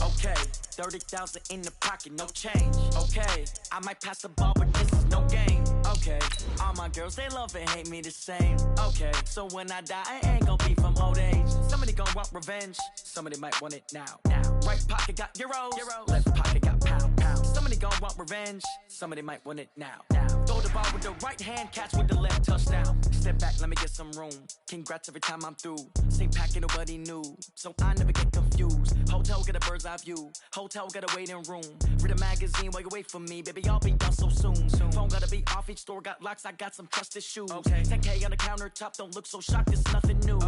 Okay, 30,000 in the pocket, no change. Okay, I might pass the ball, but this is no game. Okay, all my girls, they love and hate me the same. Okay, so when I die, I ain't gon' be from old age. Somebody gon' want revenge, somebody might want it now. Right pocket got euros, left pocket got pounds. Somebody gon' want revenge, somebody might want it now. Throw the ball with the right hand, catch with the left, touchdown. Step back, let me get some room. Congrats every time I'm through. Same packet, nobody knew, so I never get confused. Hotel get a bird's eye view, hotel got a waiting room. Read a magazine while you wait for me, baby, I'll be done so soon. Phone gotta be off, each store got locks, I got some trusted shoes. 10K on the countertop, don't look so shocked, it's nothing new.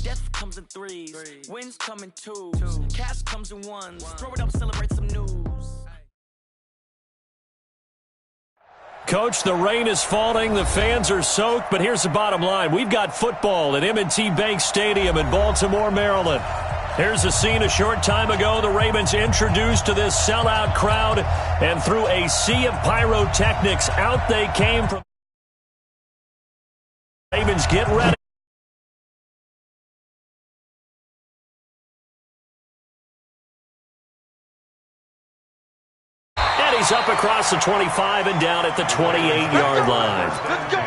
Death comes in threes, wins come in twos, cash comes in ones. Throw it up, celebrate some news. Coach, the rain is falling, the fans are soaked, but here's the bottom line. We've got football at M&T Bank Stadium in Baltimore, Maryland. Here's a scene a short time ago. The Ravens introduced to this sellout crowd, and through a sea of pyrotechnics, out they came from. Ravens get ready. And he's up across the 25 and down at the 28-yard line. Let's go.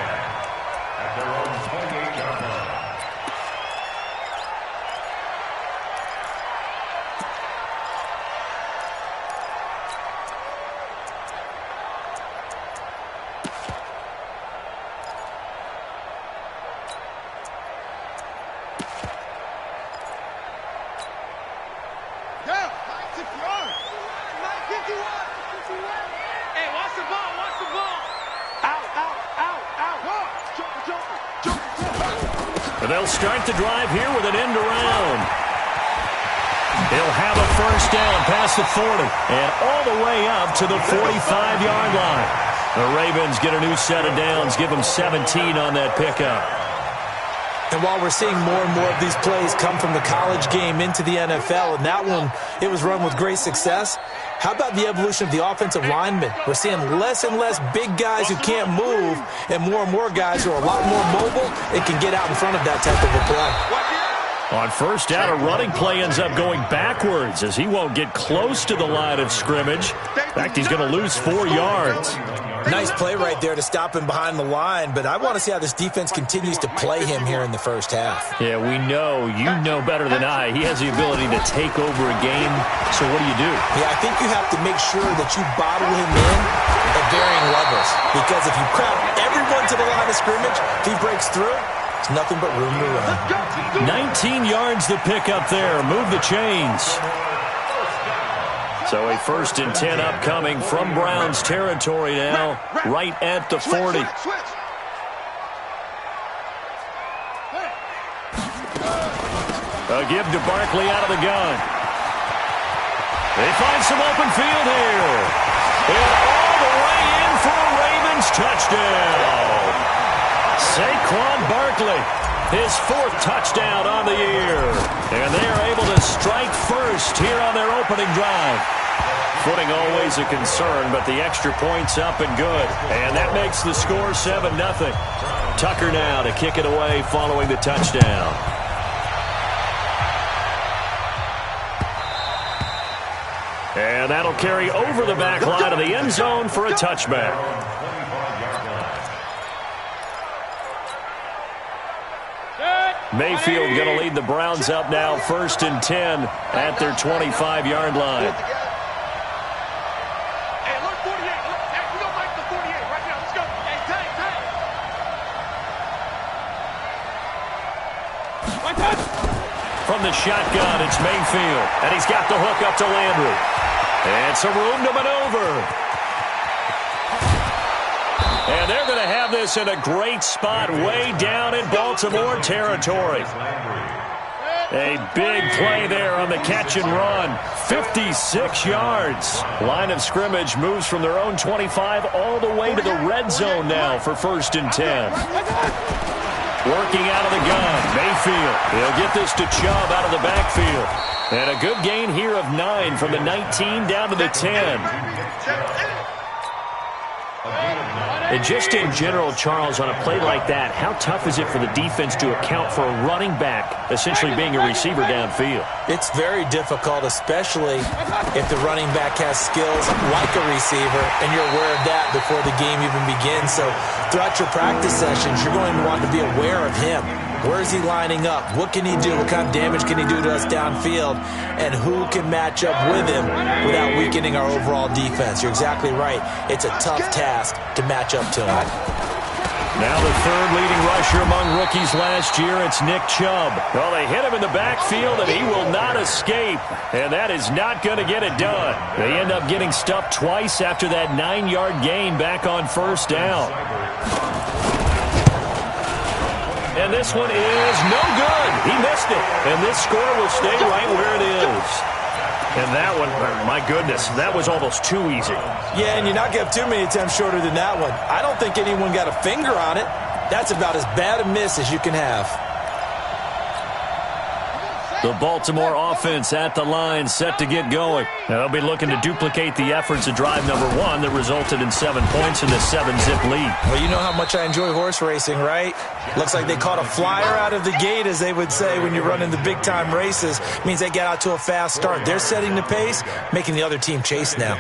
They'll start the drive here with an end around. He'll have a first down past the 40 and all the way up to the 45-yard line. The Ravens get a new set of downs, give them 17 on that pickup. And while we're seeing more and more of these plays come from the college game into the NFL, and that one, it was run with great success, how about the evolution of the offensive linemen? We're seeing less and less big guys who can't move and more guys who are a lot more mobile and can get out in front of that type of a play. On first down, a running play ends up going backwards as he won't get close to the line of scrimmage. In fact, he's going to lose 4 yards. Nice play right there to stop him behind the line, but I want to see how this defense continues to play him here in the first half. Yeah, we know. You know better than I. He has the ability to take over a game, so what do you do? Yeah, I think you have to make sure that you bottle him in at varying levels, because if you crowd everyone to the line of scrimmage, if he breaks through, it's nothing but room to run. 19 yards to pick up there. Move the chains. So a 1st and 10 upcoming from Browns territory now, right at the 40. A give to Barkley out of the gun. They find some open field here. And all the way in for a Ravens touchdown. Saquon Barkley, his 4th touchdown on the year. And they are able to strike first here on their opening drive. Footing always a concern, but the extra point's up and good. And that makes the score 7-0. Tucker now to kick it away following the touchdown. And that'll carry over the back line of the end zone for a touchback. Mayfield going to lead the Browns up now, 1st and 10 at their 25-yard line. Hey, look, 48. Hey, we don't like the 48 right now. Let's go. Hey, tag. From the shotgun, it's Mayfield, and he's got the hook up to Landry. And some room to maneuver. And they're going to have this in a great spot way down in Baltimore territory. A big play there on the catch and run. 56 yards. Line of scrimmage moves from their own 25 all the way to the red zone now for 1st and 10. Working out of the gun, Mayfield. He'll get this to Chubb out of the backfield. And a good gain here of 9 from the 19 down to the 10. And just in general, Charles, on a play like that, how tough is it for the defense to account for a running back essentially being a receiver downfield? It's very difficult, especially if the running back has skills like a receiver, and you're aware of that before the game even begins. So throughout your practice sessions, you're going to want to be aware of him. Where is he lining up? What can he do? What kind of damage can he do to us downfield? And who can match up with him without weakening our overall defense? You're exactly right. It's a tough task to match up to him. Now the third leading rusher among rookies last year, it's Nick Chubb. Well, they hit him in the backfield, and he will not escape. And that is not going to get it done. They end up getting stuffed twice after that 9-yard gain back on first down. And this one is no good. He missed it. And this score will stay right where it is. And that one, my goodness, that was almost too easy. Yeah, and you're not going to have too many attempts shorter than that one. I don't think anyone got a finger on it. That's about as bad a miss as you can have. The Baltimore offense at the line, set to get going. Now they'll be looking to duplicate the efforts of drive number 1 that resulted in 7 points in the 7-zip lead. Well, you know how much I enjoy horse racing, right? Looks like they caught a flyer out of the gate, as they would say when you're running the big-time races. It means they get out to a fast start. They're setting the pace, making the other team chase now.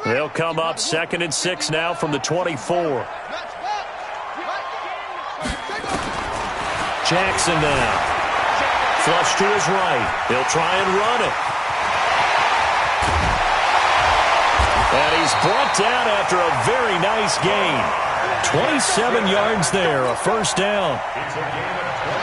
They'll come up 2nd and 6 now from the 24. Jackson now. Flush to his right. He'll try and run it. And he's brought down after a very nice gain. 27 yards there, a first down.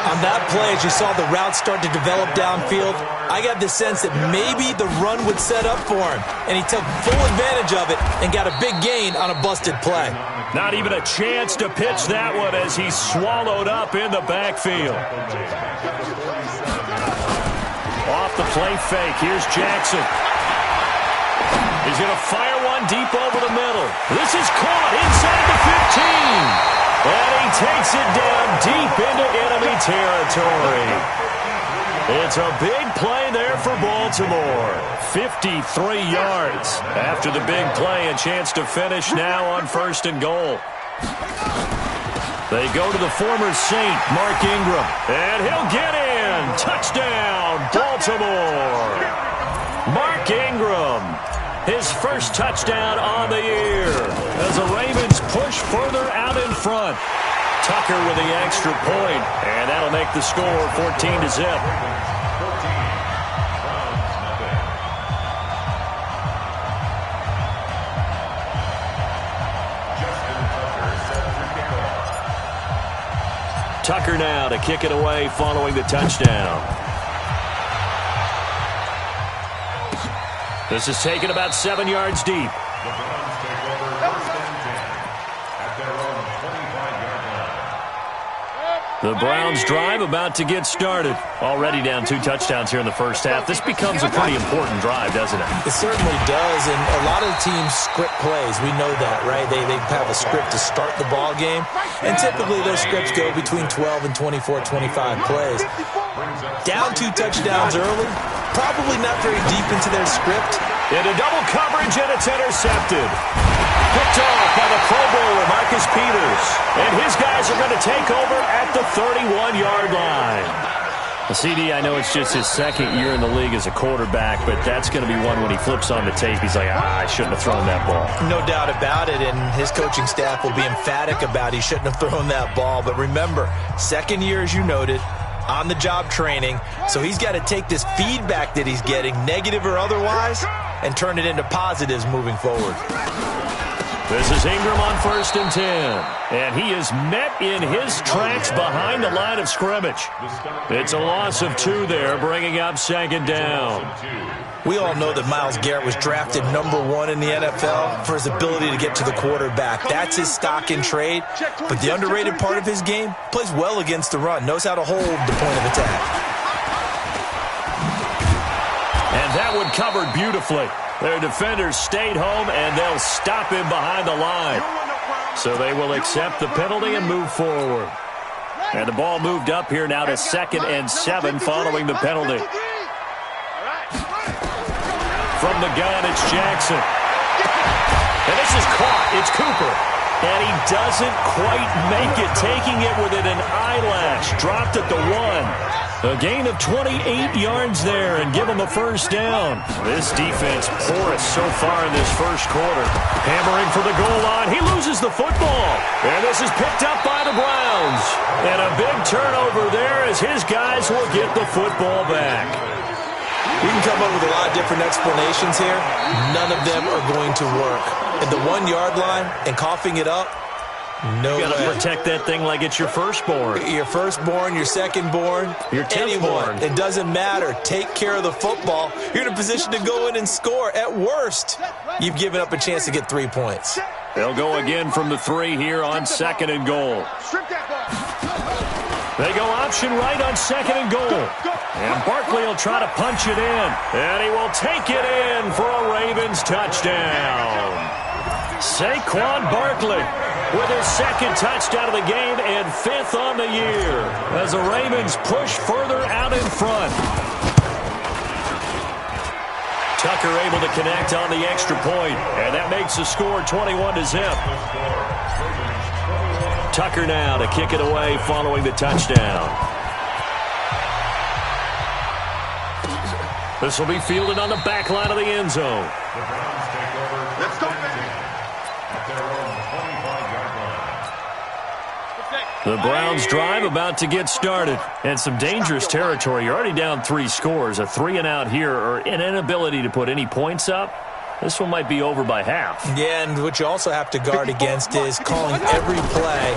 On that play, as you saw the route start to develop downfield, I got the sense that maybe the run would set up for him. And he took full advantage of it and got a big gain on a busted play. Not even a chance to pitch that one as he's swallowed up in the backfield. Off the play fake, here's Jackson. He's going to fire one deep over the middle. This is caught inside the 15. And he takes it down deep into enemy territory. It's a big play there for Baltimore. 53 yards after the big play, a chance to finish now on 1st and goal. They go to the former Saint, Mark Ingram, and he'll get in. Touchdown, Baltimore. Mark Ingram, his first touchdown on the year as the Ravens push further out in front. Tucker with the extra point, and that'll make the score 14-0. Tucker now to kick it away following the touchdown. This is taken about 7 yards deep. The Browns drive about to get started. Already down 2 touchdowns here in the first half. This becomes a pretty important drive, doesn't it? It certainly does, and a lot of teams script plays. We know that, right? They have a script to start the ball game, and typically those scripts go between 12 and 24, 25 plays. Down 2 touchdowns early, probably not very deep into their script. Into double coverage, and it's intercepted. Picked off by the Pro Bowler, Marcus Peters. And his guys are going to take over at the 31-yard line. CD, I know it's just his 2nd year in the league as a quarterback, but that's going to be one when he flips on the tape. He's like, I shouldn't have thrown that ball. No doubt about it, and his coaching staff will be emphatic about he shouldn't have thrown that ball. But remember, 2nd year, as you noted, on-the-job training, so he's got to take this feedback that he's getting, negative or otherwise, and turn it into positives moving forward. This is Ingram on 1st and 10. And he is met in his tracks behind the line of scrimmage. It's a loss of 2 there, bringing up 2nd down. We all know that Myles Garrett was drafted number 1 in the NFL for his ability to get to the quarterback. That's his stock in trade. But the underrated part of his game, plays well against the run, knows how to hold the point of attack. And that one covered beautifully. Their defenders stayed home, and they'll stop him behind the line. So they will accept the penalty and move forward. And the ball moved up here now to 2nd and 7 following the penalty. From the gun, it's Jackson. And this is caught. It's Cooper. And he doesn't quite make it, taking it within an eyelash. Dropped at the 1. A gain of 28 yards there and give him a first down. This defense porous so far in this first quarter. Hammering for the goal line. He loses the football. And this is picked up by the Browns. And a big turnover there as his guys will get the football back. We can come up with a lot of different explanations here. None of them are going to work. At the 1-yard line and coughing it up, no way. You got to protect that thing like it's your firstborn. Your firstborn, your secondborn, your anyone. It doesn't matter. Take care of the football. You're in a position to go in and score. At worst, you've given up a chance to get 3 points. They'll go again from the 3 here on 2nd and goal. They go option right on 2nd and goal. And Barkley will try to punch it in. And he will take it in for a Ravens touchdown. Saquon Barkley with his 2nd touchdown of the game and 5th on the year as the Ravens push further out in front. Tucker able to connect on the extra point, and that makes the score 21-0. Tucker now to kick it away following the touchdown. This will be fielded on the back line of the end zone. Let's go, The Browns drive about to get started. And some dangerous territory. You're already down 3 scores. A 3-and-out here or an inability to put any points up. This one might be over by half. Yeah, and what you also have to guard against is calling every play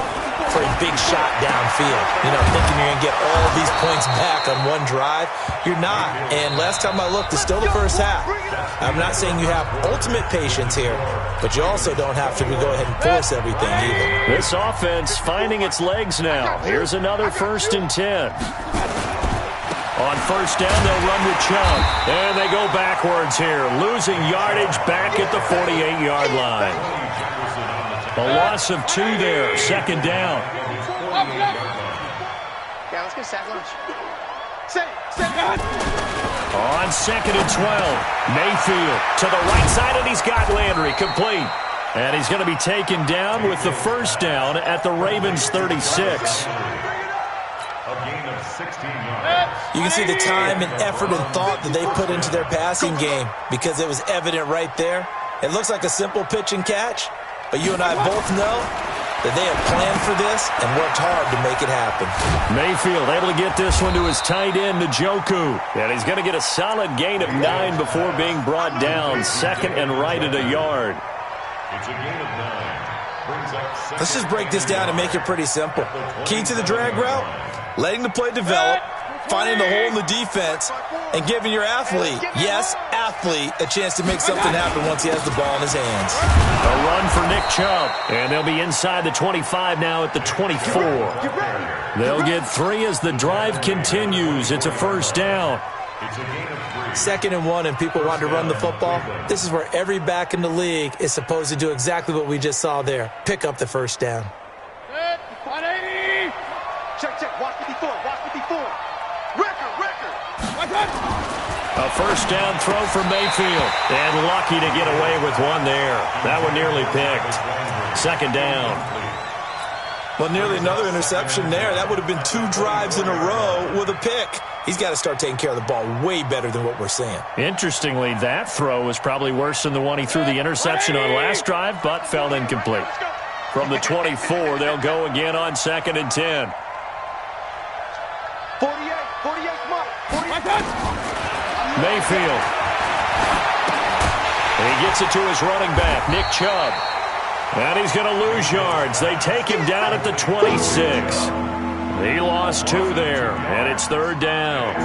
for a big shot downfield. You know, thinking you're going to get all these points back on one drive. You're not. And last time I looked, it's still the first half. I'm not saying you have ultimate patience here, but you also don't have to go ahead and force everything either. This offense finding its legs now. Here's another 1st and 10. On 1st down, they'll run with Chubb. And they go backwards here, losing yardage back at the 48-yard line. A loss of 2 there, 2nd down. Yeah, let's get sack lunch. On 2nd and 12, Mayfield to the right side, and he's got Landry complete. And he's going to be taken down with the 1st down at the Ravens' 36. You can see the time and effort and thought that they put into their passing game because it was evident right there. It looks like a simple pitch and catch, but you and I both know that they have planned for this and worked hard to make it happen. Mayfield able to get this one to his tight end, Njoku. And he's going to get a solid gain of 9 before being brought down. 2nd and right at a yard. It's a gain of 9. Let's just break this down and make it pretty simple. Key to the drag route, letting the play develop, finding the hole in the defense, and giving your athlete, yes, athlete, a chance to make something happen once he has the ball in his hands. A run for Nick Chubb, and they'll be inside the 25 now at the 24. They'll get 3 as the drive continues. It's a 1st down. 2nd and 1, and people want to run the football. This is where every back in the league is supposed to do exactly what we just saw there. Pick up the 1st down. Check. Watch 54. Record. A 1st down throw for Mayfield. And lucky to get away with one there. That one nearly picked. 2nd down. Well, nearly another interception there. That would have been 2 drives in a row with a pick. He's got to start taking care of the ball way better than what we're seeing. Interestingly, that throw was probably worse than the one he threw the interception on last drive, but fell incomplete. From the 24, they'll go again on 2nd and 10. 48, Mayfield. And he gets it to his running back, Nick Chubb. And he's going to lose yards. They take him down at the 26. He lost 2 there, and it's 3rd down.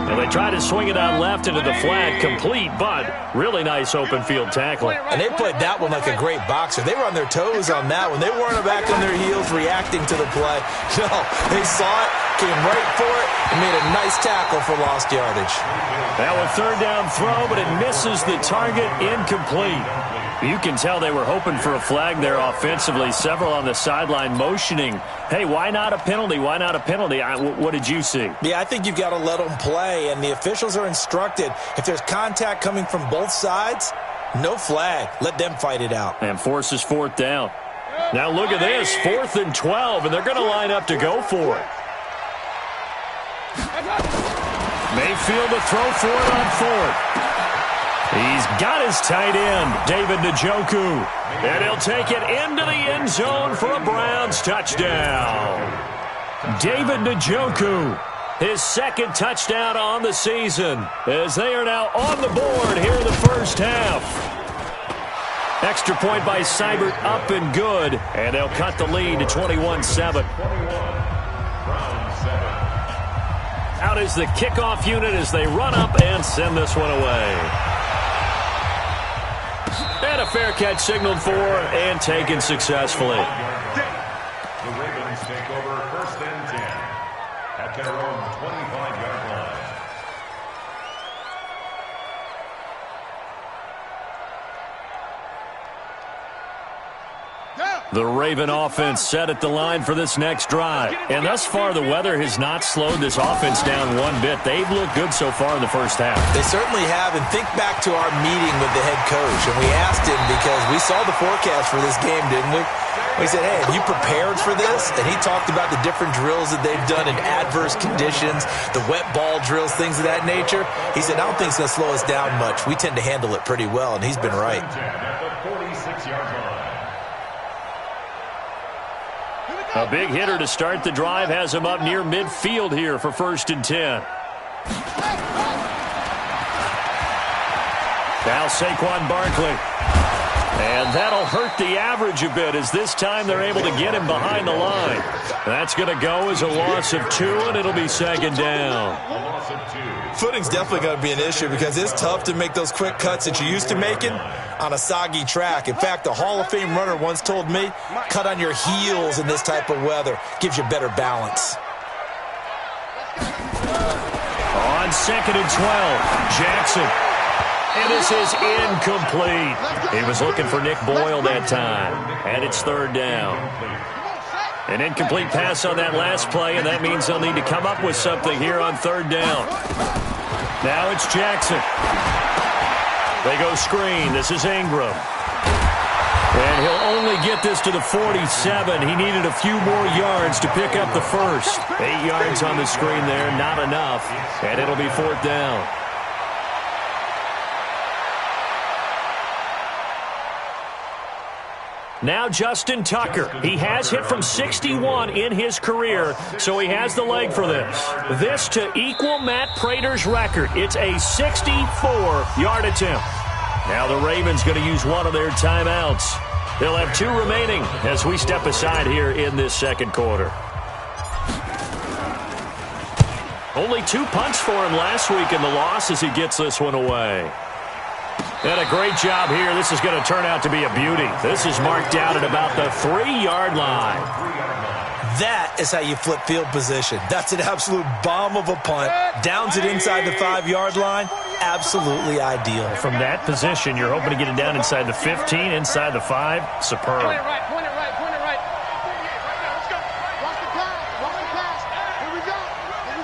And they try to swing it out left into the flat, complete, but really nice open field tackling. And they played that one like a great boxer. They were on their toes on that one. They weren't back on their heels reacting to the play. No, they saw it, came right for it, and made a nice tackle for lost yardage. Now a 3rd down throw, but it misses the target, incomplete. You can tell they were hoping for a flag there offensively. Several on the sideline motioning, hey, why not a penalty? Why not a penalty? What did you see? Yeah, I think you've got to let them play, and the officials are instructed. If there's contact coming from both sides, No flag. Let them fight it out. And forces fourth down. Now look at this, 4th and 12, and they're going to line up to go for it. Mayfield to throw for it on 4th. He's got his tight end, David Njoku. And he'll take it into the end zone for a Browns touchdown. David Njoku, his 2nd touchdown on the season, as they are now on the board here in the first half. Extra point by Seibert, up and good, and they'll cut the lead to 21-7. Out is the kickoff unit as they run up and send this one away. And a fair catch signaled for and taken successfully. The Ravens take over 1st and 10 at their own 25-yard line. The Raven offense set at the line for this next drive. And thus far, the weather has not slowed this offense down one bit. They've looked good so far in the first half. They certainly have. And think back to our meeting with the head coach. And we asked him because we saw the forecast for this game, didn't we? We said, hey, have you prepared for this? And he talked about the different drills that they've done in adverse conditions, the wet ball drills, things of that nature. He said, I don't think it's going to slow us down much. We tend to handle it pretty well, and he's been right. At the 46-yard line. A big hitter to start the drive has him up near midfield here for 1st and 10. Now Saquon Barkley. And that'll hurt the average a bit as this time they're able to get him behind the line. That's going to go as a loss of 2, and it'll be 2nd down. A loss of 2. Footing's definitely going to be an issue because it's tough to make those quick cuts that you're used to making on a soggy track. In fact, a Hall of Fame runner once told me, cut on your heels in this type of weather. Gives you better balance. On 2nd and 12, Jackson. And this is incomplete. He was looking for Nick Boyle that time. And it's 3rd down. An incomplete pass on that last play, and that means they'll need to come up with something here on 3rd down. Now it's Jackson. They go screen. This is Ingram. And he'll only get this to the 47. He needed a few more yards to pick up the first. 8 yards on the screen there, not enough. And it'll be 4th down. Now Justin Tucker. He has hit from 61 in his career, so he has the leg for this. This to equal Matt Prater's record. It's a 64-yard attempt. Now the Ravens going to use one of their timeouts. They'll have 2 remaining as we step aside here in this 2nd quarter. Only 2 punts for him last week in the loss as he gets this one away. And a great job here. This is going to turn out to be a beauty. This is marked out at about the 3-yard line. That is how you flip field position. That's an absolute bomb of a punt. Downs it inside the 5-yard line. Absolutely ideal. From that position, you're hoping to get it down inside the 15, inside the 5. Superb. Point it right, point it right, point it right. Let's go. Watch the pass, watch the pass. Here we go.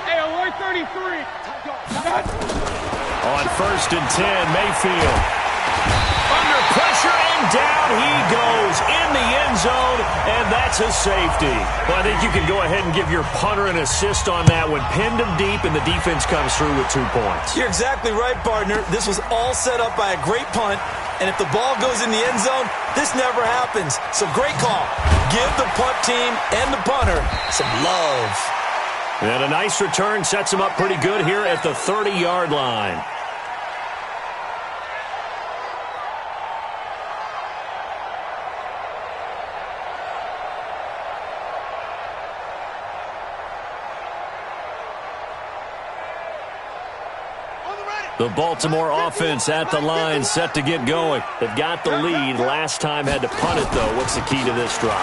Hey, alert 33. On 1st and 10, Mayfield. Under pressure, and down he goes in the end zone, and that's a safety. Well, I think you can go ahead and give your punter an assist on that one. Pinned him deep, and the defense comes through with 2 points. You're exactly right, partner. This was all set up by a great punt, and if the ball goes in the end zone, this never happens. So great call. Give the punt team and the punter some love. And a nice return sets him up pretty good here at the 30-yard line. The Baltimore offense at the line, set to get going. They've got the lead. Last time had to punt it, though. What's the key to this drive?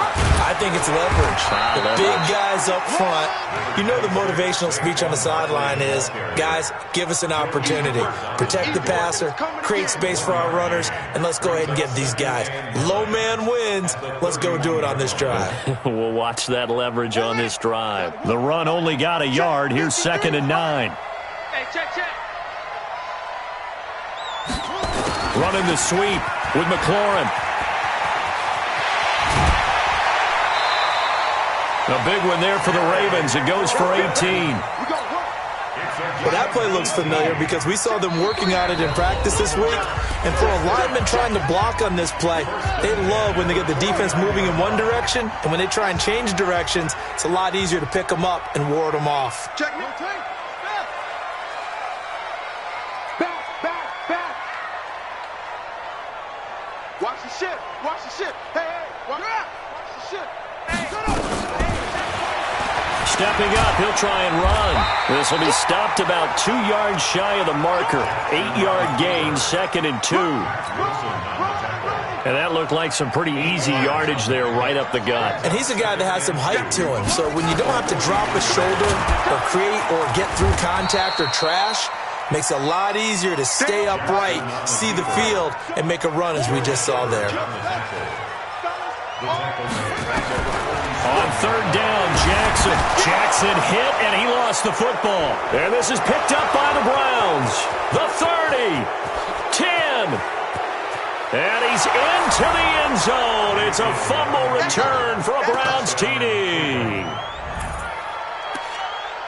I think it's leverage. The big guys up front. You know the motivational speech on the sideline is, guys, give us an opportunity. Protect the passer, create space for our runners, and let's go ahead and get these guys. Low man wins. Let's go do it on this drive. We'll watch that leverage on this drive. The run only got a yard. Here's 2nd and 9. Hey, check. Running the sweep with McLaurin. A big one there for the Ravens. It goes for 18. Well, that play looks familiar because we saw them working on it in practice this week. And for a lineman trying to block on this play, they love when they get the defense moving in one direction. And when they try and change directions, it's a lot easier to pick them up and ward them off. Check. Back. Watch the ship. Hey, watch the ship. Stepping up, he'll try and run. This will be stopped about 2 yards shy of the marker. 8-yard gain, 2nd and 2. And that looked like some pretty easy yardage there right up the gut. And he's a guy that has some height to him. So when you don't have to drop a shoulder or create or get through contact or trash, makes it a lot easier to stay upright, see the field, and make a run as we just saw there. On 3rd down, Jackson hit, and he lost the football. And this is picked up by the Browns. The 30, 10, and he's into the end zone. It's a fumble return for a Browns TD.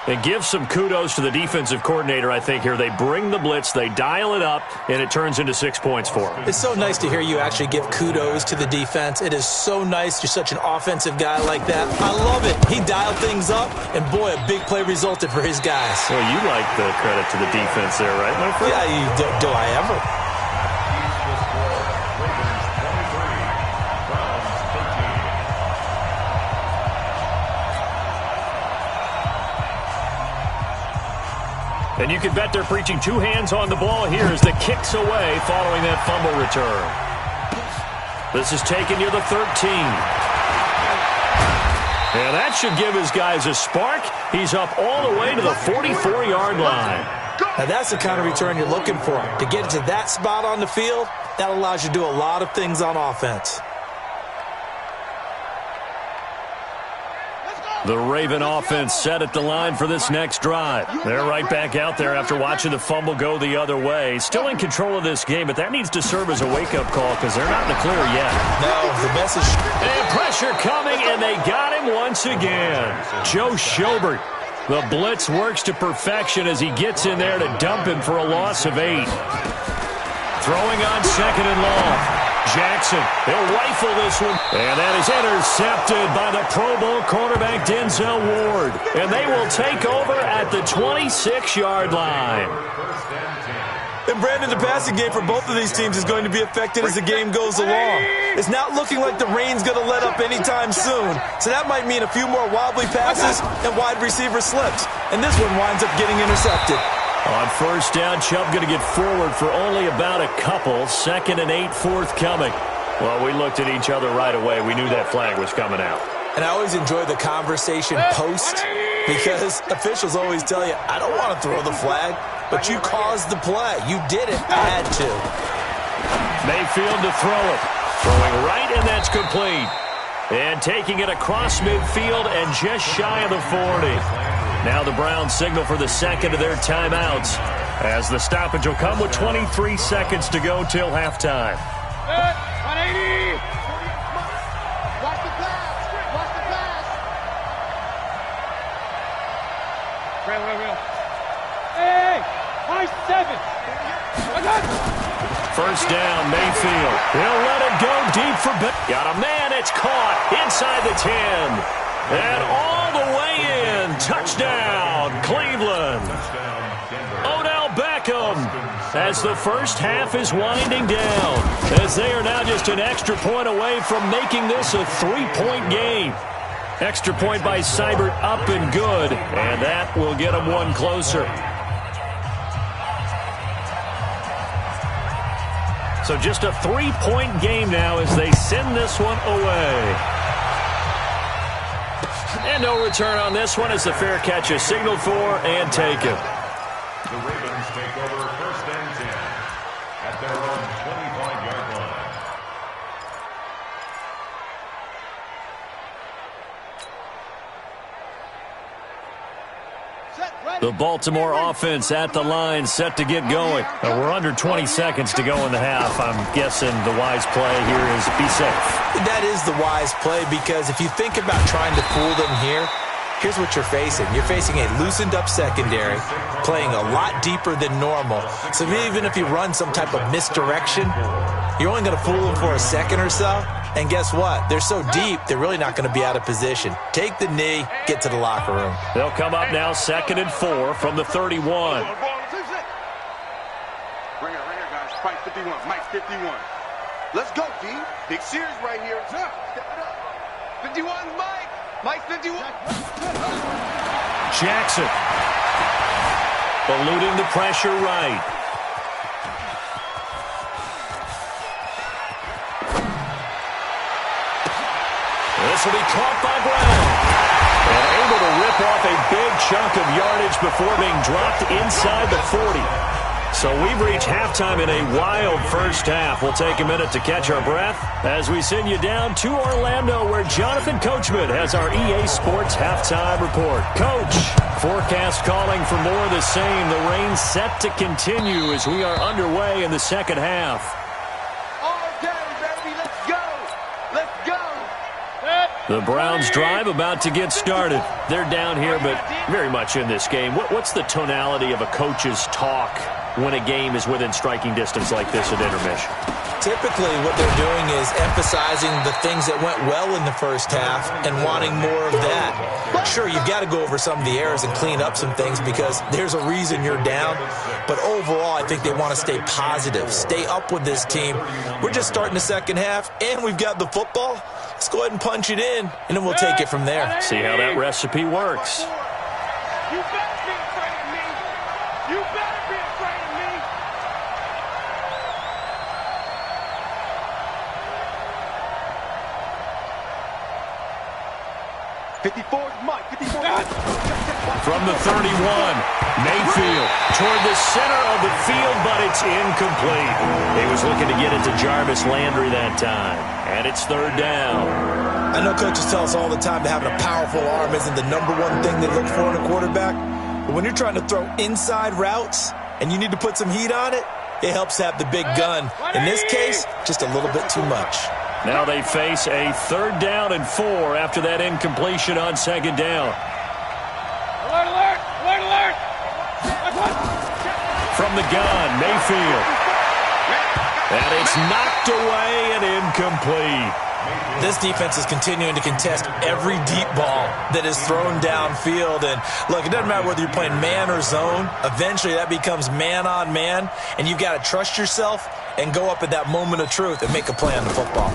And give some kudos to the defensive coordinator, I think, here. They bring the blitz, they dial it up, and it turns into 6 points for them. It's so nice to hear you actually give kudos to the defense. It is so nice. You're such an offensive guy like that. I love it. He dialed things up, and boy, a big play resulted for his guys. Well, you like the credit to the defense there, right, my friend? Yeah, do I ever? And you can bet they're preaching 2 hands on the ball here as the kick's away following that fumble return. This is taken near the 13. And that should give his guys a spark. He's up all the way to the 44-yard line. Now that's the kind of return you're looking for. To get to that spot on the field, that allows you to do a lot of things on offense. The Raven offense set at the line for this next drive. They're right back out there after watching the fumble go the other way. Still in control of this game, but that needs to serve as a wake-up call because they're not in the clear yet. No, the message. And pressure coming, and they got him once again. Joe Schobert. The blitz works to perfection as he gets in there to dump him for a loss of 8. Throwing on 2nd and long. Jackson, he'll rifle this one, and that is intercepted by the Pro Bowl cornerback Denzel Ward, and they will take over at the 26-yard line. And Brandon, the passing game for both of these teams is going to be affected as the game goes along. It's not looking like the rain's going to let up anytime soon, so that might mean a few more wobbly passes and wide receiver slips, and this one winds up getting intercepted. On 1st down, Chubb going to get forward for only about a couple. 2nd and 8 forthcoming. Well, we looked at each other right away. We knew that flag was coming out. And I always enjoy the conversation post because officials always tell you, I don't want to throw the flag, but you caused the play. You did it. I had to. Mayfield to throw it. Throwing right, and that's complete. And taking it across midfield and just shy of the 40. Now the Browns signal for the second of their timeouts as the stoppage will come with 23 seconds to go till halftime. 180. Watch the pass. Real. Hey, high 7. 1st down, Mayfield. He'll let it go deep for got a man. It's caught inside the 10. And all the way in. Touchdown, Cleveland. Odell Beckham as the first half is winding down, as they are now just an extra point away from making this a 3-point game. Extra point by Seibert up and good, and that will get them one closer. So just a 3-point game now as they send this one away. And no return on this one as the fair catch is signaled for and taken. The Ravens take over 1st and 10 at their own 25-yard line. Set, ready. The Baltimore offense at the line, set to get going. We're under 20 seconds to go in the half. I'm guessing the wise play here is be safe. That is the wise play, because if you think about trying to fool them here, here's what you're facing. You're facing a loosened-up secondary, playing a lot deeper than normal. So even if you run some type of misdirection, you're only going to fool them for a second or so. And guess what? They're so deep, they're really not going to be out of position. Take the knee, get to the locker room. They'll come up now 2nd and 4 from the 31. Bring it right here, guys. Fight 51. Mike 51. Let's go, D. Big series right here. Step it up. 51, Mike. Mike 51. Jackson. Eluding the pressure right. This will be caught by Brown. And able to rip off a big chunk of yardage before being dropped inside the 40. So we've reached halftime in a wild first half. We'll take a minute to catch our breath as we send you down to Orlando, where Jonathan Coachman has our EA Sports halftime report. Coach, forecast calling for more of the same. The rain set to continue as we are underway in the second half. The Browns drive about to get started. They're down here, but very much in this game. What's the tonality of a coach's talk when a game is within striking distance like this at intermission? Typically, what they're doing is emphasizing the things that went well in the first half and wanting more of that. Sure, you've got to go over some of the errors and clean up some things because there's a reason you're down. But overall, I think they want to stay positive, stay up with this team. We're just starting the second half, and we've got the football. Let's go ahead and punch it in, and then we'll take it from there. See how that recipe works. You better be afraid of me. You better be afraid of me. Mike, 54. From the 31, Mayfield toward the center of the field, but it's incomplete. He was looking to get it to Jarvis Landry that time, and it's 3rd down. I know coaches tell us all the time that having a powerful arm isn't the number one thing they look for in a quarterback, but when you're trying to throw inside routes and you need to put some heat on it, it helps have the big gun. In this case, just a little bit too much. Now they face a 3rd down and 4 after that incompletion on 2nd down. Alert, alert, alert, alert. From the gun, Mayfield. And it's knocked away and incomplete. This defense is continuing to contest every deep ball that is thrown downfield. And look, it doesn't matter whether you're playing man or zone. Eventually that becomes man on man, and you've got to trust yourself and go up at that moment of truth and make a play on the football.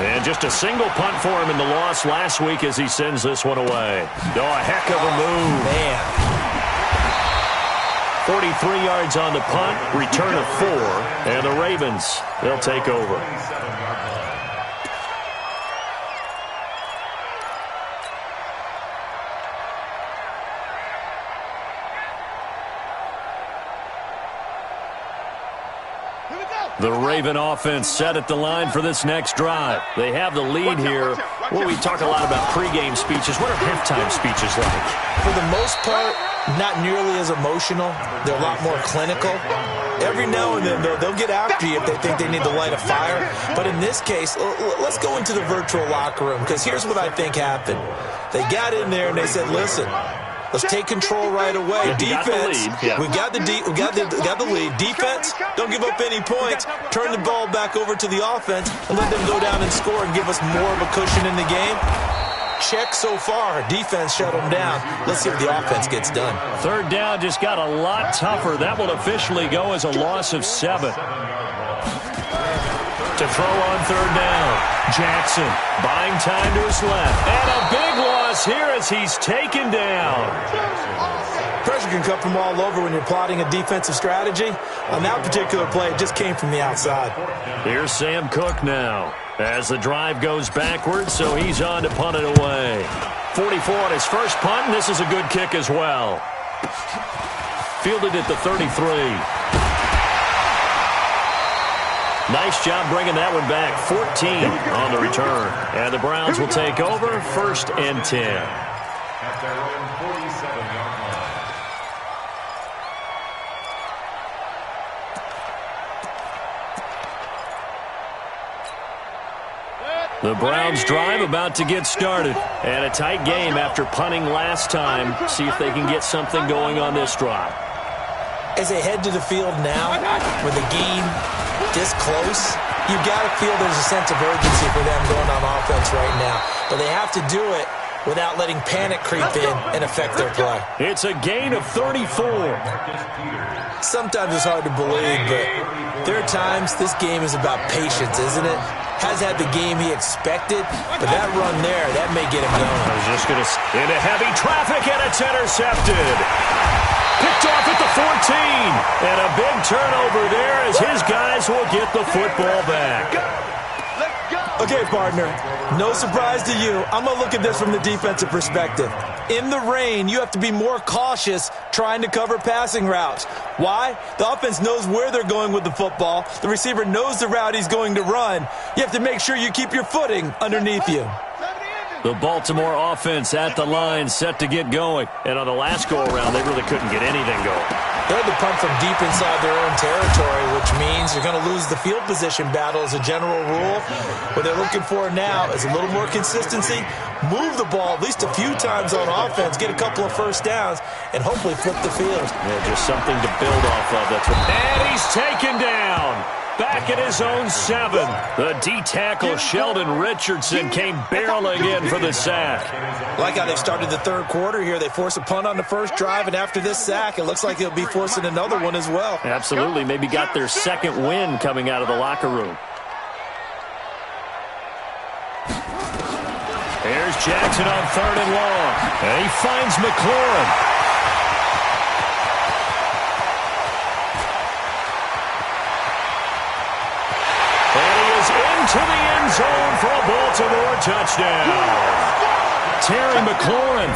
And just a single punt for him in the loss last week as he sends this one away. Oh, a heck of a move. Man. 43 yards on the punt, return of 4, and the Ravens, they'll take over. The Raven offense set at the line for this next drive. They have the lead here. Well, we talk a lot about pregame speeches. What are halftime speeches like? For the most part, not nearly as emotional. They're a lot more clinical. Every now and then, they'll get after you if they think they need to light a fire. But in this case, let's go into the virtual locker room, because here's what I think happened. They got in there and they said, listen, let's take control right away. Defense, we got the lead. Defense, don't give up any points. Turn the ball back over to the offense and let them go down and score and give us more of a cushion in the game. Check so far. Defense shut them down. Let's see if the offense gets done. 3rd down just got a lot tougher. That will officially go as a loss of 7. To throw on 3rd down. Jackson buying time to his left. And a big loss here as he's taken down. Pressure can come from all over when you're plotting a defensive strategy. On that particular play, it just came from the outside. Here's Sam Cook now as the drive goes backwards, so he's on to punt it away. 44 on his first punt, and this is a good kick as well. Fielded at the 33. Nice job bringing that one back. 14 on the return. And the Browns will take over 1st and 10. At their own 47-yard line. The Browns drive about to get started. And a tight game after punting last time. See if they can get something going on this drive. As they head to the field now, with the game this close, you've got to feel there's a sense of urgency for them going on offense right now. But they have to do it without letting panic creep in and affect their play. It's a gain of 34. Sometimes it's hard to believe, but there are times this game is about patience, isn't it? Has had the game he expected, but that run there, that may get him going. I was just going to... Into heavy traffic, and it's intercepted. Picked off at the 14. And a big turnover there as his guys will get the football back. Okay, partner, no surprise to you. I'm going to look at this from the defensive perspective. In the rain, you have to be more cautious trying to cover passing routes. Why? The offense knows where they're going with the football. The receiver knows the route he's going to run. You have to make sure you keep your footing underneath you. The Baltimore offense at the line, set to get going. And on the last go-around, they really couldn't get anything going. They had to punt from deep inside their own territory, which means you're going to lose the field position battle as a general rule. What they're looking for now is a little more consistency, move the ball at least a few times on offense, get a couple of first downs, and hopefully flip the field. Yeah, just something to build off of. And he's taken down. Back at his own 7. The D-tackle Sheldon Richardson came barreling in for the sack. Like how they've started the third quarter here. They force a punt on the first drive, and after this sack, it looks like they'll be forcing another one as well. Absolutely. Maybe got their second win coming out of the locker room. Here's Jackson on 3rd and long. And he finds McLaurin. To the end zone for a Baltimore touchdown. Terry McLaurin,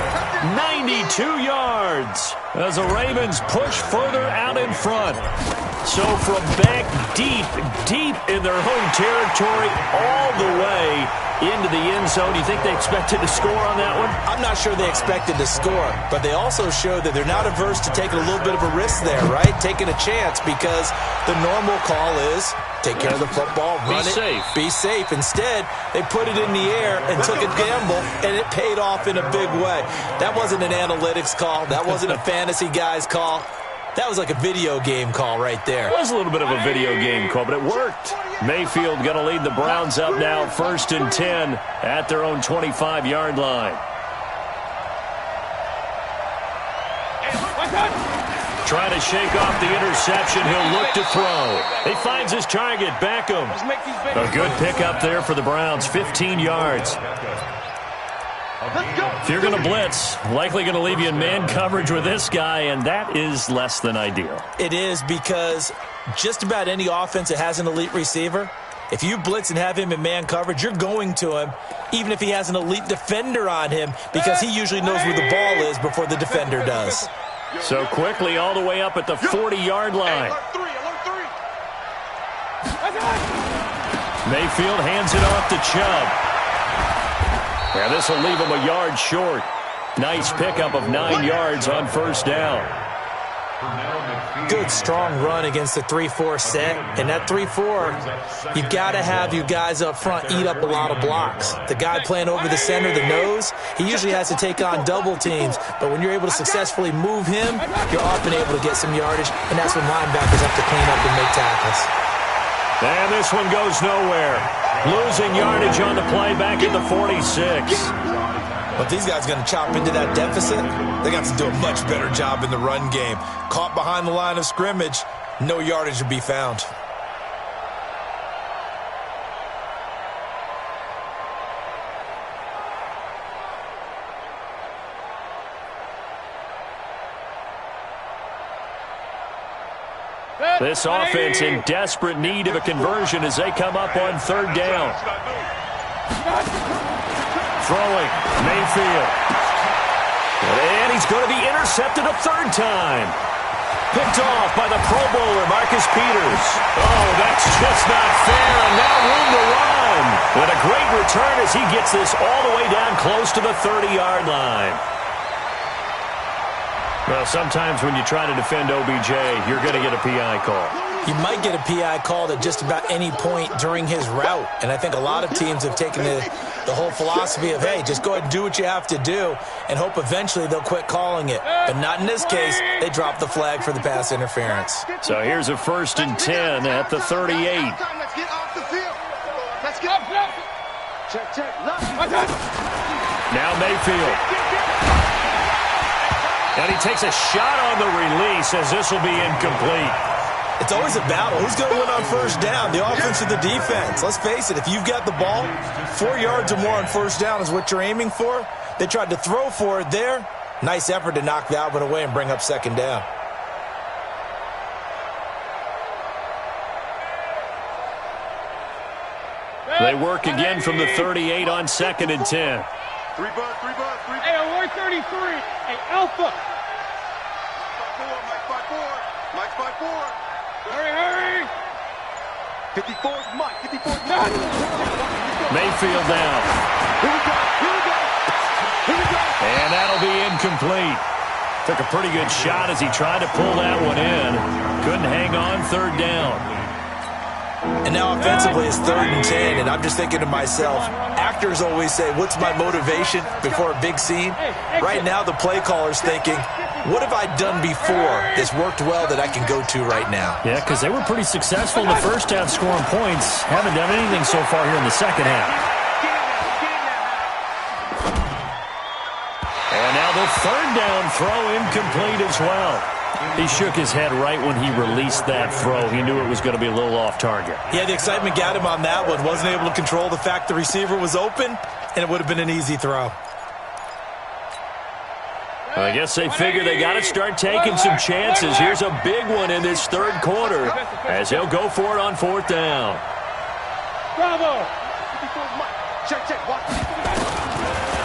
92 yards as the Ravens push further out in front. So from back deep in their home territory all the way into the end zone, you think they expected to score on that one? I'm not sure they expected to score, but they also showed that they're not averse to taking a little bit of a risk there, right? Taking a chance, because the normal call is take care of the football, run it, be safe. Instead, they put it in the air and took a gamble, and it paid off in a big way. That wasn't an analytics call. That wasn't a fantasy guy's call. That was like a video game call right there. It was a little bit of a video game call, but it worked. Mayfield going to lead the Browns up now, 1st and 10 at their own 25-yard line. Trying to shake off the interception. He'll look to throw. He finds his target, Beckham. A good pickup there for the Browns, 15 yards. If you're going to blitz, likely going to leave you in man coverage with this guy, and that is less than ideal. It is, because just about any offense that has an elite receiver, if you blitz and have him in man coverage, you're going to him, even if he has an elite defender on him, because he usually knows where the ball is before the defender does. So quickly all the way up at the 40-yard line. Mayfield hands it off to Chubb. Yeah, this will leave him a yard short. Nice pickup of 9 yards on 1st down. Good, strong run against the 3-4 set. And that 3-4, you've got to have you guys up front eat up a lot of blocks. The guy playing over the center, the nose, he usually has to take on double teams. But when you're able to successfully move him, you're often able to get some yardage. And that's when linebackers have to clean up and make tackles. And this one goes nowhere. Losing yardage on the play back at the 46. But these guys are going to chop into that deficit. They got to do a much better job in the run game. Caught behind the line of scrimmage, no yardage to be found. This offense in desperate need of a conversion as they come up on 3rd down. Throwing, Mayfield. And he's going to be intercepted a 3rd time. Picked off by the Pro Bowler, Marcus Peters. Oh, that's just not fair, and now room to run. With a great return as he gets this all the way down close to the 30-yard line. Well, sometimes when you try to defend OBJ, you're going to get a PI call. You might get a PI called at just about any point during his route. And I think a lot of teams have taken the whole philosophy of, hey, just go ahead and do what you have to do and hope eventually they'll quit calling it. But not in this case. They dropped the flag for the pass interference. So here's a 1st and 10 at the 38. Let's get off the field. Let's get off. Check. Now Mayfield. And he takes a shot on the release as this will be incomplete. It's always a battle. Who's going to win on 1st down, the offense or the defense? Let's face it, if you've got the ball, 4 yards or more on 1st down is what you're aiming for. They tried to throw for it there. Nice effort to knock that one away and bring up 2nd down. They work again from the 38 on 2nd and 10. 3 bud. Hey, on 133. Hey, Alpha. 5-4. Mike 5-4. Hurry. 54 is Mike. 54 is Mike. Mayfield down. Here we go. And that'll be incomplete. Took a pretty good shot as he tried to pull that one in. Couldn't hang on 3rd down. And now offensively it's 3rd and 10, and I'm just thinking to myself, actors always say, what's my motivation before a big scene? Right now the play caller's thinking, what have I done before that's worked well that I can go to right now? Yeah, because they were pretty successful in the 1st half scoring points. Haven't done anything so far here in the 2nd half. And now the 3rd down throw incomplete as well. He shook his head right when he released that throw. He knew it was going to be a little off target. Yeah, the excitement got him on that one. Wasn't able to control the fact the receiver was open, and it would have been an easy throw. I guess they figure they got to start taking some chances. Here's a big one in this 3rd quarter as he'll go for it on 4th down. Bravo. Check.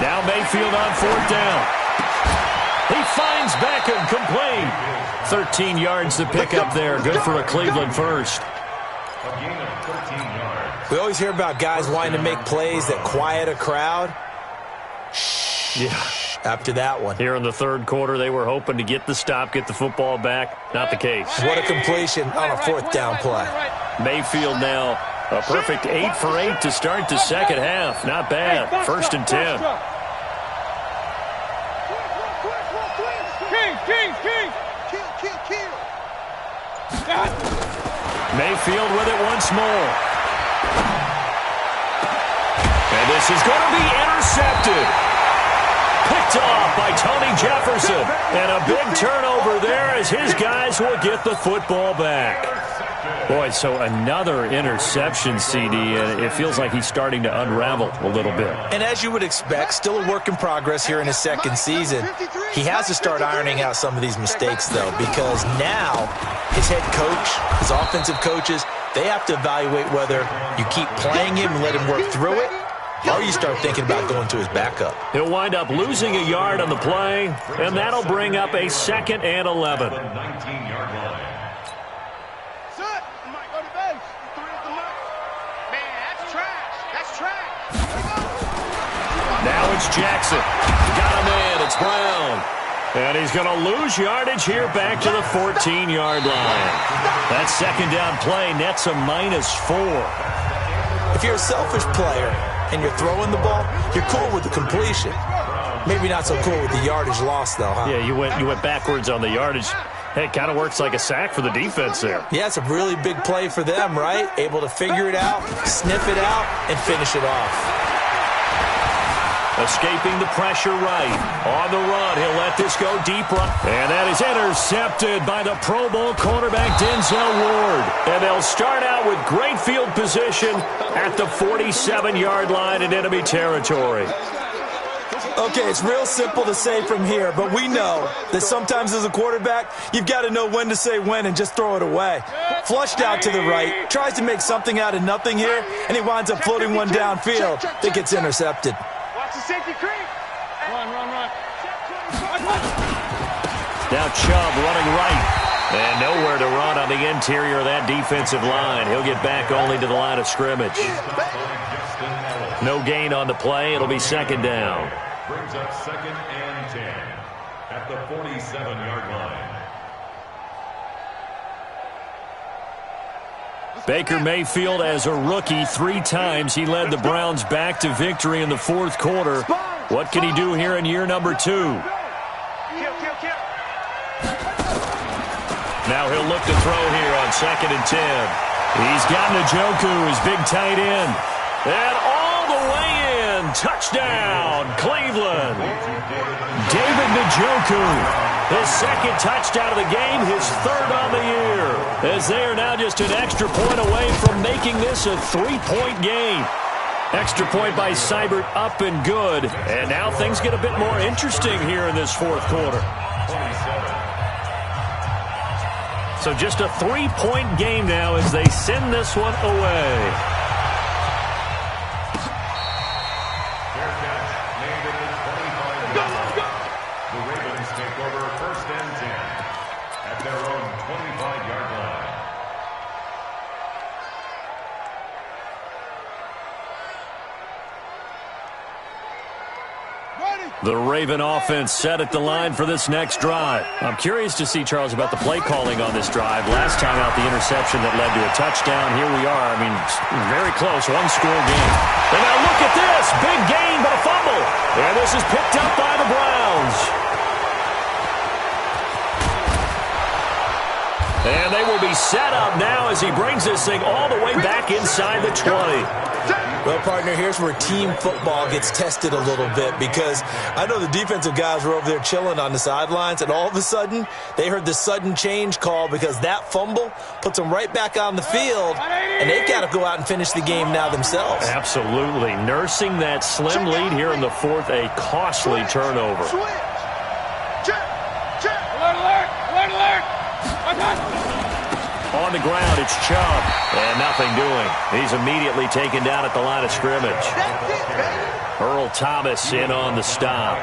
Now Mayfield on 4th down. He finds Beckham complete. 13 yards to pick up there. Good for a Cleveland first. We always hear about guys wanting to make plays that quiet a crowd. Yeah. After that one. Here in the 3rd quarter, they were hoping to get the stop, get the football back. Not the case. What a completion on a 4th down play. Mayfield now a perfect 8 for 8 to start the 2nd half. Not bad. 1st and 10. King. Kill. Mayfield with it once more. And this is going to be intercepted. Picked off by Tony Jefferson. And a big turnover there as his guys will get the football back. Boy, so another interception, CD, and it feels like he's starting to unravel a little bit. And as you would expect, still a work in progress here in his 2nd season. He has to start ironing out some of these mistakes, though, because now his head coach, his offensive coaches, they have to evaluate whether you keep playing him and let him work through it, or you start thinking about going to his backup. He'll wind up losing a yard on the play, and that'll bring up a 2nd and 11. 19-yard line. Now it's Jackson. Got him in. It's Brown. And he's going to lose yardage here back to the 14-yard line. That 2nd down play nets a -4. If you're a selfish player and you're throwing the ball, you're cool with the completion. Maybe not so cool with the yardage loss, though, huh? Yeah, you went backwards on the yardage. Hey, it kind of works like a sack for the defense there. Yeah, it's a really big play for them, right? Able to figure it out, sniff it out, and finish it off. Escaping the pressure right. On the run, he'll let this go deep run. And that is intercepted by the Pro Bowl cornerback Denzel Ward. And they'll start out with great field position at the 47-yard line in enemy territory. Okay, it's real simple to say from here, but we know that sometimes as a quarterback, you've got to know when to say when and just throw it away. Flushed out to the right, tries to make something out of nothing here, and he winds up floating one downfield that gets intercepted. Watch the safety creep. Run. Now Chubb running right. And nowhere to run on the interior of that defensive line. He'll get back only to the line of scrimmage. No gain on the play. It'll be 2nd down. Brings up 2nd and 10 at the 47-yard line. Baker Mayfield, as a rookie, 3 times he led the Browns back to victory in the fourth quarter. What can he do here in year number 2? Now he'll look to throw here on 2nd and 10. He's got Njoku, his big tight end. And all the way in. Touchdown, Cleveland. David Njoku, his 2nd touchdown of the game, his 3rd on the year. As they are now just an extra point away from making this a 3-point game. Extra point by Seibert, up and good. And now things get a bit more interesting here in this fourth quarter. So just a 3-point game now as they send this one away. The Ravens take over 1st and 10 at their own 25-yard line. The Raven offense set at the line for this next drive. I'm curious to see, Charles, about the play calling on this drive. Last time out, the interception that led to a touchdown. Here we are. I mean, very close, 1-score game. And now look at this. Big gain, but a fumble. And this is picked up by the Browns. And they will be set up now as he brings this thing all the way back inside the 20. Well, partner, here's where team football gets tested a little bit, because I know the defensive guys were over there chilling on the sidelines, and all of a sudden, they heard the sudden change call because that fumble puts them right back on the field, and they've got to go out and finish the game now themselves. Absolutely. Nursing that slim lead here in the fourth, a costly turnover. Alert, alert, alert, alert. On the ground, it's Chubb, and nothing doing. He's immediately taken down at the line of scrimmage. Earl Thomas in on the stop.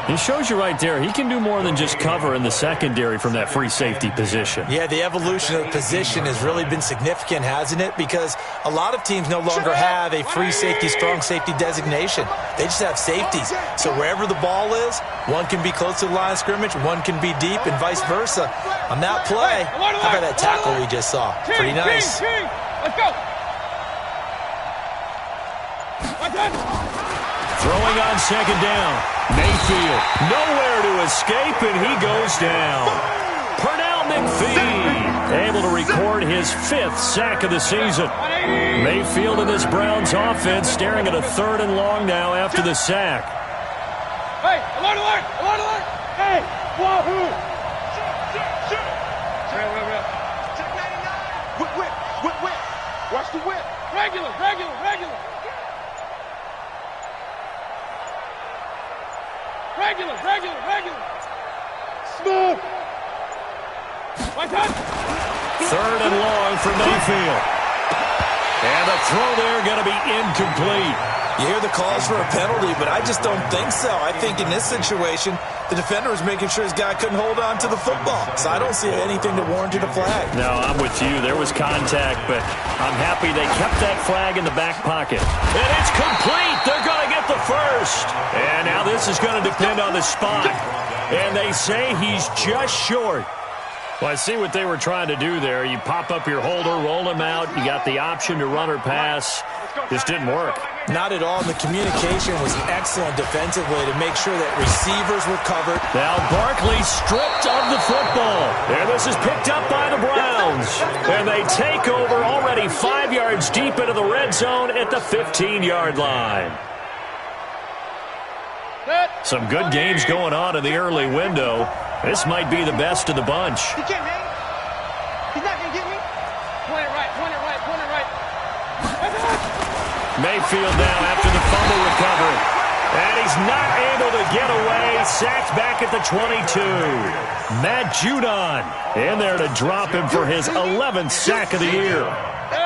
He shows you right there, he can do more than just cover in the secondary from that free safety position. Yeah, the evolution of the position has really been significant, hasn't it? Because a lot of teams no longer have a free safety, strong safety designation. They just have safeties. So wherever the ball is, one can be close to the line of scrimmage, one can be deep, and vice versa. On that play, how about that tackle we just saw? Pretty nice. Let's go. Throwing on 2nd down. Mayfield, nowhere to escape, and he goes down. Pernell McPhee, able to record his 5th sack of the season. Mayfield in this Browns offense staring at a 3rd and long now after the sack. Hey, alert, alert, alert, alert. Hey, wahoo. Whip. Watch the whip. Regular. Regular. Smooth. My time. 3rd and long for Mayfield. And the throw there going to be incomplete. You hear the calls for a penalty, but I just don't think so. I think in this situation, the defender was making sure his guy couldn't hold on to the football. So I don't see anything that warranted a flag. No, I'm with you. There was contact, but I'm happy they kept that flag in the back pocket. And it's complete. They're going to get the first. And now this is going to depend on the spot. And they say he's just short. Well, I see what they were trying to do there. You pop up your holder, roll him out. You got the option to run or pass. Just didn't work. Not at all. And the communication was excellent defensively to make sure that receivers were covered. Now Barkley stripped of the football. And this is picked up by the Browns. And they take over already 5 yards deep into the red zone at the 15-yard line. Some good games going on in the early window. This might be the best of the bunch. He can't, man. He's not going to get me. Point it right. Mayfield now after the fumble recovery. And he's not able to get away. Sacked back at the 22. Matt Judon in there to drop him for his 11th sack of the year.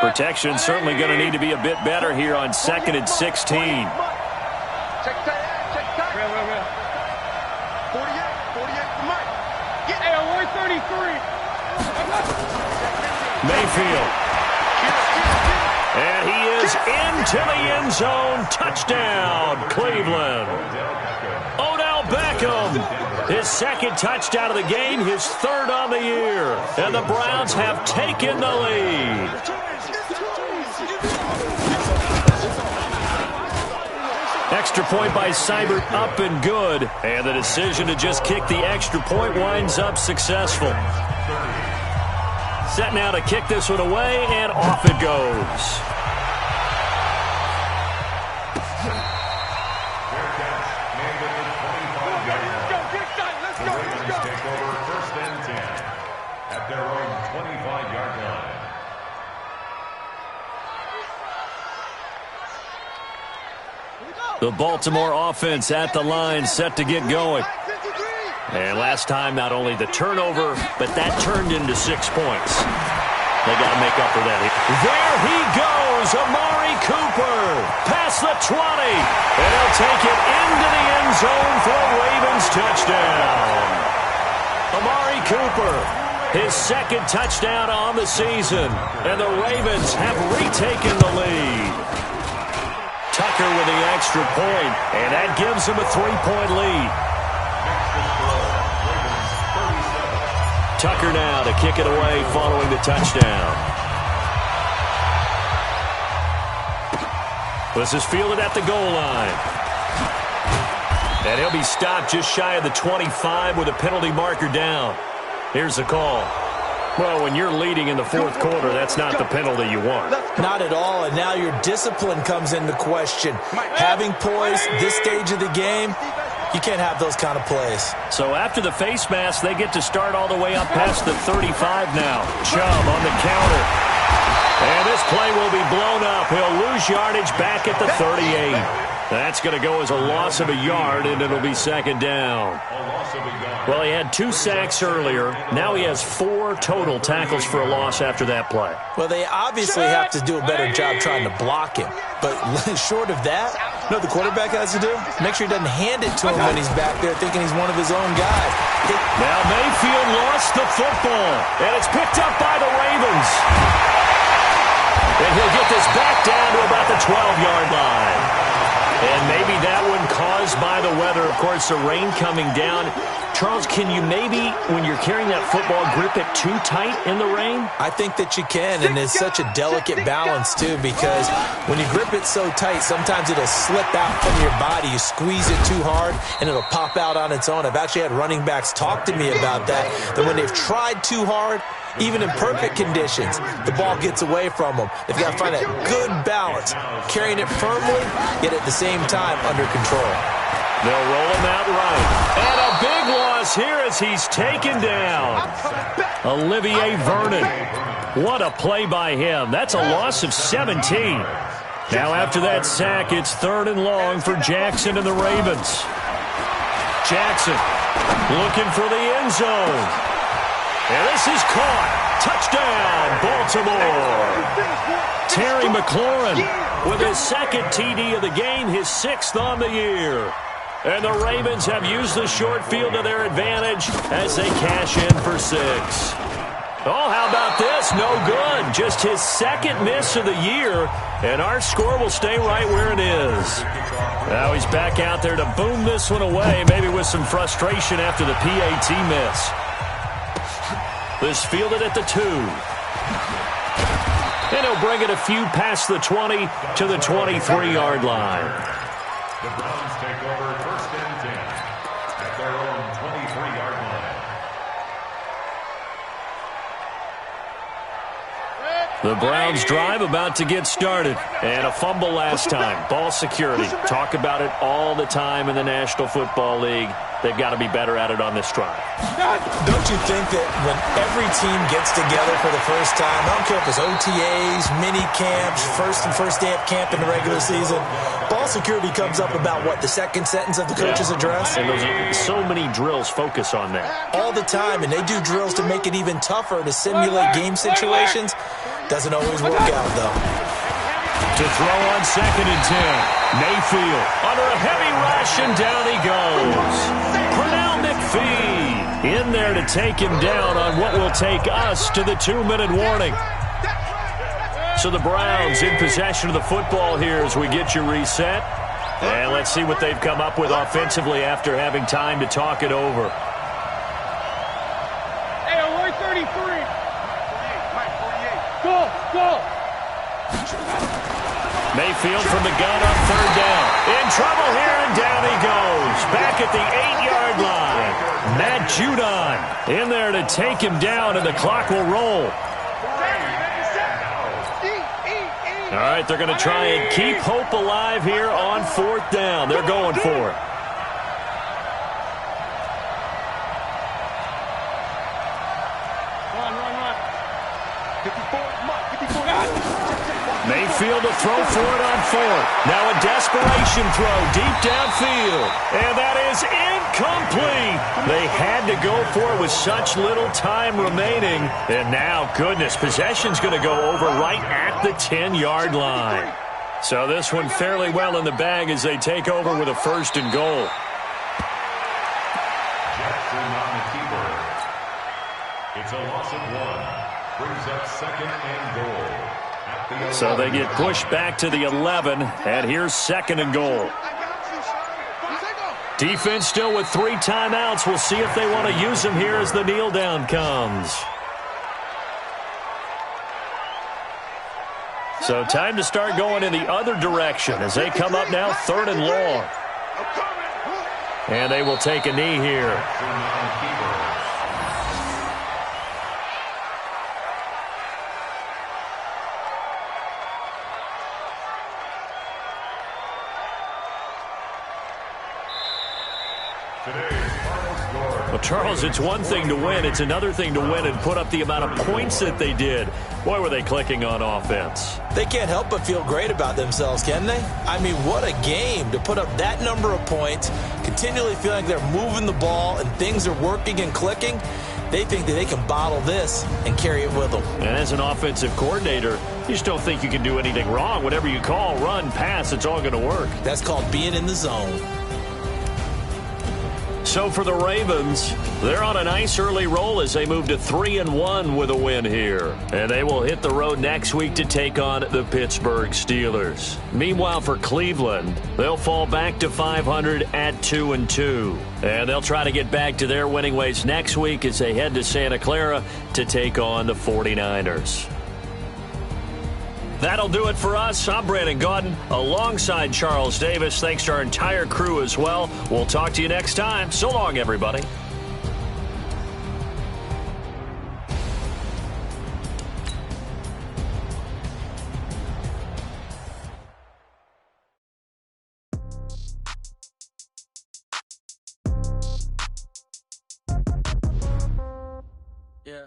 Protection certainly going to need to be a bit better here on 2nd and 16. Check that. Real. 48 for Mike. Hey, we're 33. Mayfield. And he is into the end zone. Touchdown, Cleveland. Odell Beckham, his 2nd touchdown of the game, his 3rd on the year. And the Browns have taken the lead. extra point by Seibert up and good. And the decision to just kick the extra point winds up successful. Set now to kick this one away, and off it goes. The Baltimore offense at the line, set to get going. And last time, not only the turnover, but that turned into 6 points. They got to make up for that. There he goes, Amari Cooper, past the 20. And he'll take it into the end zone for a Ravens touchdown. Amari Cooper, his second touchdown on the season. And the Ravens have retaken the lead. Tucker with the extra point, and that gives him a 3-point lead. Tucker now to kick it away following the touchdown. This is fielded at the goal line. And he'll be stopped just shy of the 25 with a penalty marker down. Here's the call. Well, when you're leading in the fourth quarter, that's not the penalty you want. Not at all, and now your discipline comes into question. Having poise this stage of the game, you can't have those kind of plays. So after the face mask, they get to start all the way up past the 35 now. Chubb on the counter. And this play will be blown up. He'll lose yardage back at the 38. That's going to go as a loss of a yard, and it'll be second down. Well, he had 2 sacks earlier. Now he has 4 total tackles for a loss after that play. Well, they obviously have to do a better job trying to block him. But short of that, you know what the quarterback has to do? Make sure he doesn't hand it to him when he's back there thinking he's one of his own guys. Now Mayfield lost the football, and it's picked up by the Ravens. And he'll get this back down to about the 12-yard line. And maybe that one caused by the weather. Of course, the rain coming down. Charles, can you maybe, when you're carrying that football, grip it too tight in the rain? I think that you can, and it's such a delicate balance, too, because when you grip it so tight, sometimes it'll slip out from your body. You squeeze it too hard, and it'll pop out on its own. I've actually had running backs talk to me about that when they've tried too hard, even in perfect conditions, the ball gets away from them. They've got to find that good balance, carrying it firmly, yet at the same time under control. They'll roll him out right. And a big loss here as he's taken down. Olivier Vernon. What a play by him. That's a loss of 17. Now after that sack, it's 3rd and long for Jackson and the Ravens. Jackson looking for the end zone. And this is caught. Touchdown, Baltimore. Terry McLaurin with his second TD of the game, his 6th on the year. And the Ravens have used the short field to their advantage as they cash in for 6. Oh, how about this? No good. Just his 2nd miss of the year, and our score will stay right where it is. Now he's back out there to boom this one away, maybe with some frustration after the PAT miss. This fielded at the 2. And he'll bring it a few past the 20 to the 23-yard line. The Browns take over 1st and 10 at their own 23-yard line. The Browns drive about to get started. And a fumble last time. Ball security. Talk about it all the time in the National Football League. They've got to be better at it on this drive. Don't you think that when every team gets together for the first time, I don't care if it's OTAs, mini camps, first day of camp in the regular season, ball security comes up about, what, the 2nd sentence of the coach's address? And so many drills focus on that. All the time, and they do drills to make it even tougher to simulate game situations. Doesn't always work out, though. To throw on 2nd and 10. Mayfield under a heavy rush, and down he goes. Pernell McPhee in there to take him down on what will take us to the 2-minute warning. So the Browns in possession of the football here as we get you reset. And let's see what they've come up with offensively after having time to talk it over. Hey, alert 33. Go, go. Mayfield from the gun on third down. In trouble here, and down he goes. Back at the 8-yard line. Matt Judon in there to take him down, and the clock will roll. All right, they're going to try and keep hope alive here on fourth down. They're going for it. Mayfield to throw for it on fourth. Now a desperation throw deep downfield. And that is incomplete. They had to go for it with such little time remaining. And now, goodness, possession's going to go over right at the 10-yard line. So this one fairly well in the bag as they take over with a first and goal. Jackson on the keeper. It's a loss of 1. Brings up second and goal. So they get pushed back to the 11, and here's second and goal. Defense still with 3 timeouts. We'll see if they want to use them here as the kneel down comes. So time to start going in the other direction as they come up now third and long. And they will take a knee here. Well, Charles, it's one thing to win. It's another thing to win and put up the amount of points that they did. Boy, were they clicking on offense. They can't help but feel great about themselves, can they? I mean, what a game to put up that number of points, continually feeling like they're moving the ball and things are working and clicking. They think that they can bottle this and carry it with them. And as an offensive coordinator, you just don't think you can do anything wrong. Whatever you call, run, pass, it's all going to work. That's called being in the zone. So for the Ravens, they're on a nice early roll as they move to 3-1 with a win here. And they will hit the road next week to take on the Pittsburgh Steelers. Meanwhile, for Cleveland, they'll fall back to 500 at 2-2. And they'll try to get back to their winning ways next week as they head to Santa Clara to take on the 49ers. That'll do it for us. I'm Brandon Gaudin alongside Charles Davis. Thanks to our entire crew as well. We'll talk to you next time. So long, everybody. Yeah.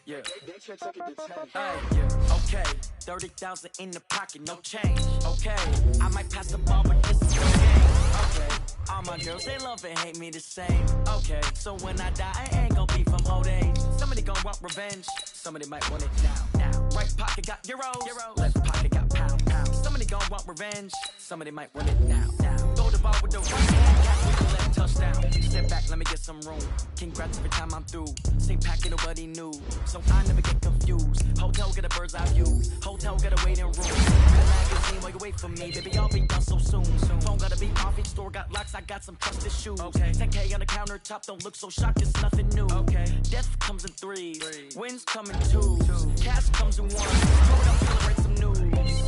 Yeah. Yeah. Okay. 30,000 in the pocket, no change. Okay. I might pass the ball, but this is no game. Okay. All my girls, they love and hate me the same. Okay. So when I die, I ain't gonna be from old age. Somebody gonna want revenge. Somebody might want it now. Right pocket got euros. Left pocket got pound. Somebody gonna want revenge. Somebody might want it now. Throw the ball with the right hand, catch with the left touchdown. Step back, let me get some room. Congrats every time I'm through. Same packet, nobody knew. So I never get confused. Hotel get a bird's eye view. Hotel get a waiting room. Get a magazine while you wait for me. Baby, I'll be done so soon. Phone gotta be off, each store got locks. I got some trusted shoes. Okay. 10K on the countertop, don't look so shocked, it's nothing new. Okay. Death comes in threes. Wins come in twos. Cash comes in ones. Throw it up, celebrate some news.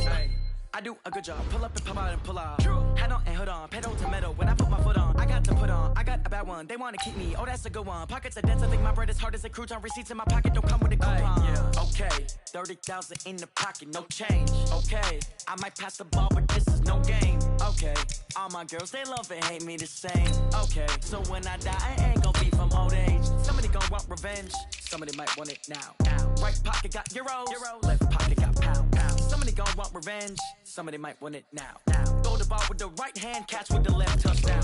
Hey. I do a good job. Pull up and pop out and pull out. Hat on and hood on. Pedal to metal. When I put my foot on, I got to put on. I got a bad one. They want to keep me. Oh, that's a good one. Pockets are dense. I think my bread is hard as a crouton. Receipts in my pocket don't come with a coupon. Yeah. Okay. 30,000 in the pocket. No change. Okay. I might pass the ball, but this is no game. Okay. All my girls, they love and hate me the same. Okay. So when I die, I ain't gonna be from old age. Somebody gonna want revenge. Somebody might want it now. Right pocket got euros. Left pocket got pound. Somebody gonna want revenge. Somebody might want it now. Throw the ball with the right hand, catch with the left touchdown.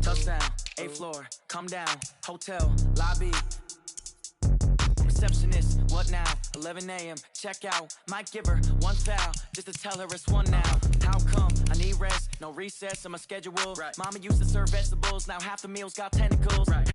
Touchdown, 8th floor, come down, hotel, lobby. Receptionist, what now? 11 a.m., check out. Might give her one foul, just to tell her it's one now. How come? I need rest, no recess in my schedule. Right. Mama used to serve vegetables, now half the meals got tentacles. Right.